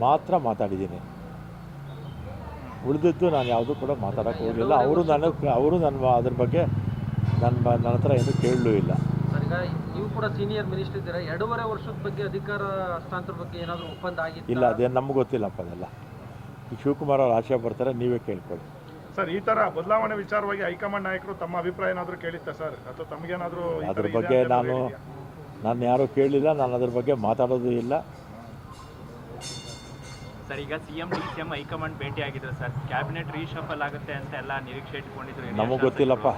ಮಾತ್ರ ಮಾತಾಡಿದ್ದೀನಿ. ಉಳಿದಿದ್ದು ನಾನು ಯಾವುದೂ ಕೂಡ ಮಾತಾಡೋಕ್ಕೆ ಹೋಗಲಿಲ್ಲ. ಅವರು ನನ್ನ ಅದ್ರ ಬಗ್ಗೆ ನನ್ನ ಹತ್ರ ಏನೂ ಕೇಳಲೂ ಇಲ್ಲ. ಸರ್, ಈಗ ನೀವು ಕೂಡ ಸೀನಿಯರ್ ಮಿನಿಸ್ಟರ್ ಇದ್ದೀರಾ, 2.5 ವರ್ಷದ ಬಗ್ಗೆ ಅಧಿಕಾರ ಹಸ್ತಾಂತರ ಬಗ್ಗೆ ಏನಾದರೂ ಒಪ್ಪಂದ ಆಗಿತ್ತು? ಇಲ್ಲ, ಅದೇನು ನಮ್ಗೆ ಗೊತ್ತಿಲ್ಲಪ್ಪ. ಅದೆಲ್ಲ ಈ ಶಿವಕುಮಾರ್ ಅವ್ರು ಆಶೆ ಬರ್ತಾರೆ, ನೀವೇ ಕೇಳ್ಕೊಳ್ಳಿ. ಸರ್, ಈ ಥರ ಬದಲಾವಣೆ ವಿಚಾರವಾಗಿ ಹೈಕಮಾಂಡ್ ನಾಯಕರು ತಮ್ಮ ಅಭಿಪ್ರಾಯ ಏನಾದರೂ ಕೇಳಿತ್ತಾ ಸರ್, ಅಥವಾ ತಮಗೇನಾದರೂ ಅದ್ರ ಬಗ್ಗೆ ನಾನು ಯಾರೂ ಕೇಳಲಿಲ್ಲ. ನಾನು ಅದ್ರ ಬಗ್ಗೆ ಮಾತಾಡೋದು ಇಲ್ಲ. ಸರ್, ಈಗ CM DCM ಹೈಕಮಾಂಡ್ ಭೇಟಿ ಆಗಿದ್ರು ಸರ್, ಕ್ಯಾಬಿನೆಟ್ ರೀಶಫಲ್ ಆಗುತ್ತೆ ಅಂತ ಎಲ್ಲ ನಿರೀಕ್ಷೆ ಇಟ್ಕೊಂಡಿದ್ರು. ನಮಗೆ ಗೊತ್ತಿಲ್ಲಪ್ಪ.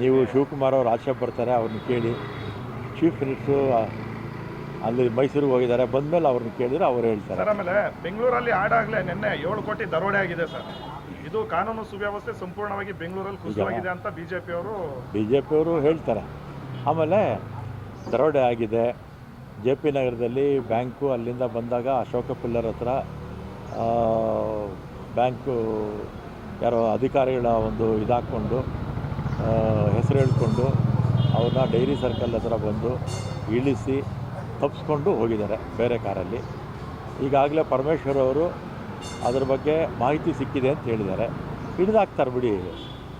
ನೀವು ಶಿವಕುಮಾರ್ ಅವ್ರು ಆಶೆ ಬರ್ತಾರೆ, ಅವ್ರನ್ನ ಕೇಳಿ. ಚೀಫ್ ಮಿನಿಸ್ಟ್ರು ಅಲ್ಲಿ ಮೈಸೂರಿಗೆ ಹೋಗಿದ್ದಾರೆ, ಬಂದಮೇಲೆ ಅವ್ರನ್ನ ಕೇಳಿದ್ರೆ ಅವ್ರು ಹೇಳ್ತಾರೆ. ಸರ್, ಆಮೇಲೆ ಬೆಂಗಳೂರಲ್ಲಿ ಆಡಾಗಲೇ ನಿನ್ನೆ 7 ಕೋಟಿ ದರೋಡೆ ಆಗಿದೆ ಸರ್. ಇದು ಕಾನೂನು ಸುವ್ಯವಸ್ಥೆ ಸಂಪೂರ್ಣವಾಗಿ ಬೆಂಗಳೂರಲ್ಲಿ ಕುಸಿತವಾಗಿದೆ ಅಂತ ಬಿಜೆಪಿಯವರು ಹೇಳ್ತಾರೆ. ಆಮೇಲೆ ದರೋಡೆ ಆಗಿದೆ JP ನಗರದಲ್ಲಿ ಬ್ಯಾಂಕು. ಅಲ್ಲಿಂದ ಬಂದಾಗ ಅಶೋಕ ಪಿಲ್ಲರ್ ಹತ್ರ ಬ್ಯಾಂಕು ಯಾರೋ ಅಧಿಕಾರಿಗಳ ಒಂದು ಇದಾಕ್ಕೊಂಡು ಹೆಸರು ಹೇಳ್ಕೊಂಡು ಅವ್ರನ್ನ ಡೈರಿ ಸರ್ಕಲ್ ಹತ್ರ ಬಂದು ಇಳಿಸಿ ತಪ್ಪಿಸ್ಕೊಂಡು ಹೋಗಿದ್ದಾರೆ ಬೇರೆ ಕಾರಲ್ಲಿ. ಈಗಾಗಲೇ ಪರಮೇಶ್ವರ್ ಅವರು ಅದ್ರ ಬಗ್ಗೆ ಮಾಹಿತಿ ಸಿಕ್ಕಿದೆ ಅಂತ ಹೇಳಿದ್ದಾರೆ. ಹಿಡಿದಾಕ್ತಾರೆ ಬಿಡಿ.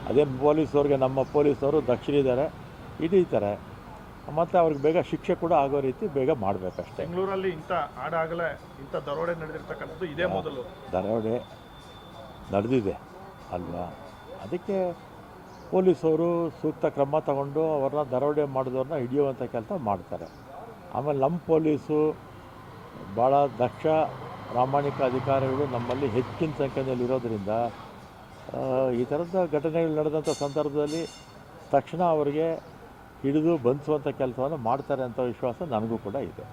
ಅದೇನು ಪೊಲೀಸವ್ರಿಗೆ, ನಮ್ಮ ಪೊಲೀಸವರು ದಕ್ಷರಿದ್ದಾರೆ, ಹಿಡಿತಾರೆ. ಮತ್ತು ಅವ್ರಿಗೆ ಬೇಗ ಶಿಕ್ಷೆ ಕೂಡ ಆಗೋ ರೀತಿ ಬೇಗ ಮಾಡಬೇಕಷ್ಟೇ. ಬೆಂಗಳೂರಲ್ಲಿ ಇಂಥ ಆಡಾಗಲೇ ಇಂಥ ದರೋಡೆ ನಡೆದಿರ್ತಕ್ಕಂಥದ್ದು ಇದೇ ಮೊದಲು. ದರೋಡೆ ನಡೆದಿದೆ ಅಲ್ವಾ? ಅದಕ್ಕೆ ಪೊಲೀಸವರು ಸೂಕ್ತ ಕ್ರಮ ತಗೊಂಡು ಅವ್ರನ್ನ ದರೋಡೆ ಮಾಡಿದವ್ರನ್ನ ಹಿಡಿಯುವಂಥ ಕೆಲಸ ಮಾಡ್ತಾರೆ. ಆಮೇಲೆ ನಮ್ಮ ಪೊಲೀಸು ಭಾಳ ದಕ್ಷ ಪ್ರಾಮಾಣಿಕ ಅಧಿಕಾರಿಗಳು ನಮ್ಮಲ್ಲಿ ಹೆಚ್ಚಿನ ಸಂಖ್ಯೆಯಲ್ಲಿ ಇರೋದರಿಂದ ಈ ಥರದ ಘಟನೆಗಳು ನಡೆದಂಥ ಸಂದರ್ಭದಲ್ಲಿ ತಕ್ಷಣ ಅವರಿಗೆ ಹಿಡಿದು ಬಂಧಿಸುವಂಥ ಕೆಲಸವನ್ನು ಮಾಡ್ತಾರೆ ಅಂತ ವಿಶ್ವಾಸ ನನಗೂ ಕೂಡ ಇದೆ.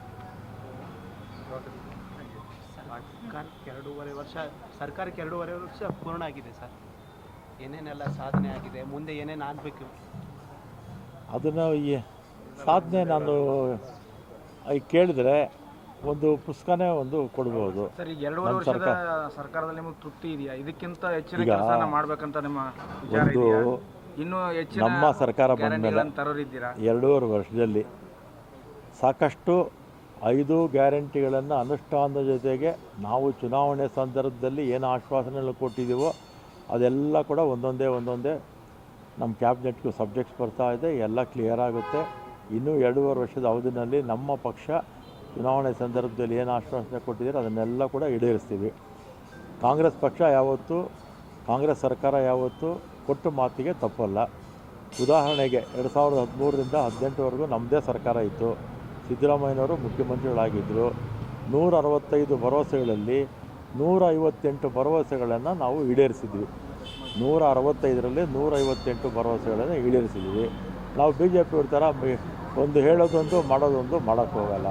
ಸರ್ಕಾರಕ್ಕೆ 2.5 ವರ್ಷ ಪೂರ್ಣ ಆಗಿದೆ ಸರ್. ಏನೇನೆಲ್ಲ ಸಾಧನೆ ಆಗಿದೆ, ಮುಂದೆ ಏನೇನು ಆಗಬೇಕು? ಅದನ್ನು ಈ ಸಾಧನೆ ನಾನು ಈಗ ಕೇಳಿದರೆ ಒಂದು ಪುಸ್ತಕನೇ ಒಂದು ಕೊಡ್ಬೋದು. ಸರ್, ಈಗ 2.5 ವರ್ಷದ ಸರ್ಕಾರದಲ್ಲಿ ನಿಮಗೆ ತೃಪ್ತಿ ಇದೆಯಾ? ಇದಕ್ಕಿಂತ ಹೆಚ್ಚಿನ ಕೆಲಸ ಮಾಡಬೇಕಂತ ನಿಮ್ಮ ವಿಚಾರ ಇದೆಯಾ? ಇನ್ನೂ ಹೆಚ್ಚಿನ ನಮ್ಮ ಸರ್ಕಾರ ಬಂದ ಮೇಲೆ 2.5 ವರ್ಷದಲ್ಲಿ ಸಾಕಷ್ಟು 5 ಗ್ಯಾರಂಟಿಗಳನ್ನು ಅನುಷ್ಠಾನದ ಜೊತೆಗೆ ನಾವು ಚುನಾವಣೆ ಸಂದರ್ಭದಲ್ಲಿ ಏನು ಆಶ್ವಾಸನೆಗಳು ಕೊಟ್ಟಿದ್ದೀವೋ ಅದೆಲ್ಲ ಕೂಡ ಒಂದೊಂದೇ ನಮ್ಮ ಕ್ಯಾಬಿನೆಟ್ಗೂ ಸಬ್ಜೆಕ್ಟ್ಸ್ ಬರ್ತಾ ಇದೆ. ಎಲ್ಲ ಕ್ಲಿಯರ್ ಆಗುತ್ತೆ. ಇನ್ನೂ 2.5 ವರ್ಷದ ಅವಧಿನಲ್ಲಿ ನಮ್ಮ ಪಕ್ಷ ಚುನಾವಣೆ ಸಂದರ್ಭದಲ್ಲಿ ಏನು ಆಶ್ವಾಸನೆ ಕೊಟ್ಟಿದ್ದೀರೋ ಅದನ್ನೆಲ್ಲ ಕೂಡ ಈಡೇರಿಸ್ತೀವಿ. ಕಾಂಗ್ರೆಸ್ ಪಕ್ಷ ಯಾವತ್ತೂ, ಕಾಂಗ್ರೆಸ್ ಸರ್ಕಾರ ಯಾವತ್ತೂ ಕೊಟ್ಟು ಮಾತಿಗೆ ತಪ್ಪಲ್ಲ. ಉದಾಹರಣೆಗೆ 2013ರಿಂದ 2018ವರೆಗೂ ನಮ್ಮದೇ ಸರ್ಕಾರ ಇತ್ತು. ಸಿದ್ದರಾಮಯ್ಯನವರು ಮುಖ್ಯಮಂತ್ರಿಗಳಾಗಿದ್ದರು. 165 ಭರವಸೆಗಳಲ್ಲಿ 158 ಭರವಸೆಗಳನ್ನು ನಾವು ಈಡೇರಿಸಿದ್ವಿ. 165ರಲ್ಲಿ 158 ಭರವಸೆಗಳನ್ನು ಈಡೇರಿಸಿದ್ವಿ. ನಾವು BJP ಥರ ಒಂದು ಹೇಳೋದೊಂದು ಮಾಡೋದೊಂದು ಮಾಡೋಕ್ಕೆ ಹೋಗಲ್ಲ.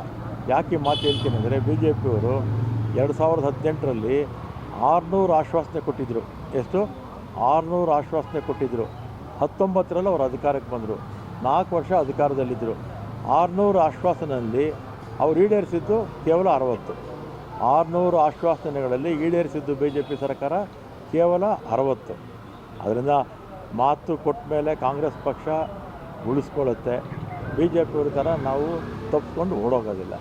ಯಾಕೆ ಮಾತು ಹೇಳ್ತೀನಿ ಅಂದರೆ, BJPಯವರು 2018ರಲ್ಲಿ 600 ಆಶ್ವಾಸನೆ ಕೊಟ್ಟಿದ್ದರು. ಎಷ್ಟು? 600 ಆಶ್ವಾಸನೆ ಕೊಟ್ಟಿದ್ದರು. 19ರಲ್ಲಿ ಅವರು ಅಧಿಕಾರಕ್ಕೆ ಬಂದರು. 4 ವರ್ಷ ಅಧಿಕಾರದಲ್ಲಿದ್ದರು. 600 ಆಶ್ವಾಸನೆಯಲ್ಲಿ ಅವರು ಈಡೇರಿಸಿದ್ದು ಕೇವಲ 60. 600 ಆಶ್ವಾಸನೆಗಳಲ್ಲಿ ಈಡೇರಿಸಿದ್ದು BJP ಸರ್ಕಾರ ಕೇವಲ 60. ಅದರಿಂದ ಮಾತು ಕೊಟ್ಟ ಮೇಲೆ ಕಾಂಗ್ರೆಸ್ ಪಕ್ಷ ಉಳಿಸ್ಕೊಳ್ಳುತ್ತೆ. BJPಯವ್ರ ಥರ ನಾವು ತಪ್ಪಿಸ್ಕೊಂಡು ಓಡೋಗೋದಿಲ್ಲ.